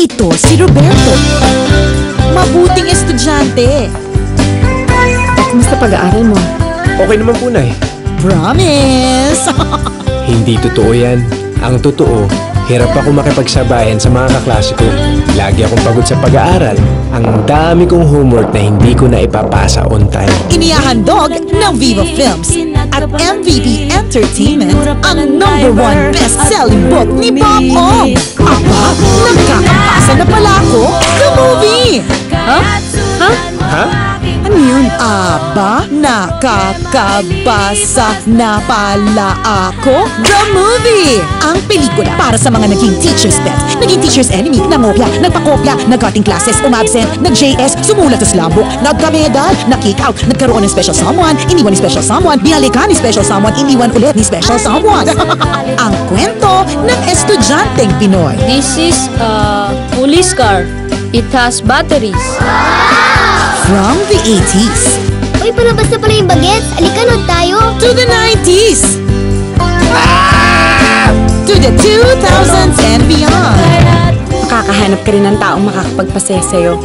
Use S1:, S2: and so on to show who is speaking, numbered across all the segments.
S1: Ito si Roberto. Mabuting estudyante.
S2: Kumusta pag-aaral mo?
S3: Okay naman po, Nay.
S1: Promise!
S3: Hindi totoo yan. Ang totoo, hirap ako makipagsabayan sa mga kaklase ko. Lagi akong pagod sa pag-aaral. Ang dami kong homework na hindi ko na ipapasa on time.
S1: Inihahandog ng Viva Films at MVP Entertainment ang #1 best-selling book ni Bob Ong. Aba, nagkakapasa na pala ako. The movie!
S3: Ha?
S1: Ano yun? Aba, nakakabasa na pala ako. The movie! Ang pelikula para sa mga naging teacher's pet, naging teacher's enemy, nangopya, nagpakopya, nag-cutting classes, umabsent, nag-JS, sumulat sa slumbook, nagkamedal, na-kick out, nagkaroon ng special someone, iniwan ni special someone, binalikan ni special someone, iniwan ulit ni special someone. Ang kwento ng estudyanteng Pinoy.
S4: This is a police car. It has batteries.
S1: From the 80s
S5: Uy, palabas na pala yung bagets. Alika na tayo.
S1: to the 90s to the 2000s and beyond.
S2: Makakahanap ka rin ng taong makakapagpasaya sa'yo.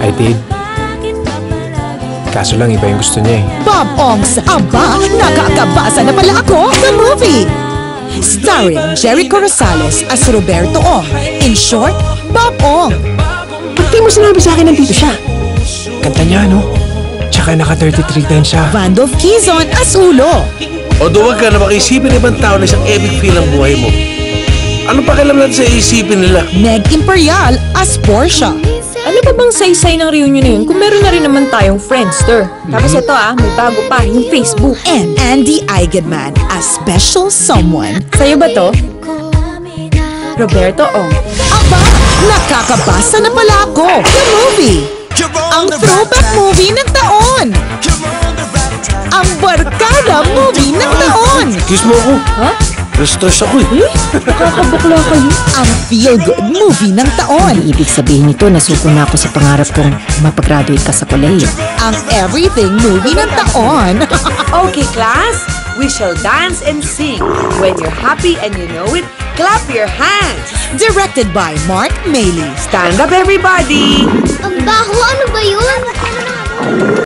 S3: I did. Kaso lang, iba yung gusto niya eh.
S1: Bob Ong's Aba, nakakabasa na pala ako. The movie. Starring Jericho Rosales as Roberto Ong. In short, Bob Ong.
S2: Ba't di mo sinabi sa akin nandito siya?
S3: Kanta niya, no? Tsaka naka 33 times siya.
S1: Vandolph Quezon as Ulo.
S6: O duwag ka na makaisipin ng ibang tao na isang epic feel ang buhay mo. Ano pakialam natin sa isipin nila?
S1: Meg Imperial as Portia.
S4: Ano ba bang saysay ng reunion na yun kung meron na rin naman tayong Friendster? Tapos ito may bago pa, yung Facebook.
S1: And Andy Eigenman as Special Someone.
S4: Sa'yo ba to? Roberto Ong.
S1: Aba, nakakabasa na pala ako. The movie. Ang throwback movie ng taon. Ang barkada movie ng taon.
S6: Kiss mo ako.
S4: Ha?
S6: Stress ako eh.
S4: Nakakabukla kayo.
S1: Ang feel-good movie ng taon.
S2: Ibig sabihin nito, nasuko na ako sa pangarap kong mapagraduate ka sa kolehiyo.
S1: Ang everything movie ng taon.
S7: Okay, class, we shall dance and sing. When you're happy and you know it, clap your hands.
S1: Directed by Mark Mayley.
S7: Stand up, everybody.
S5: Ang baho, ano ba yun?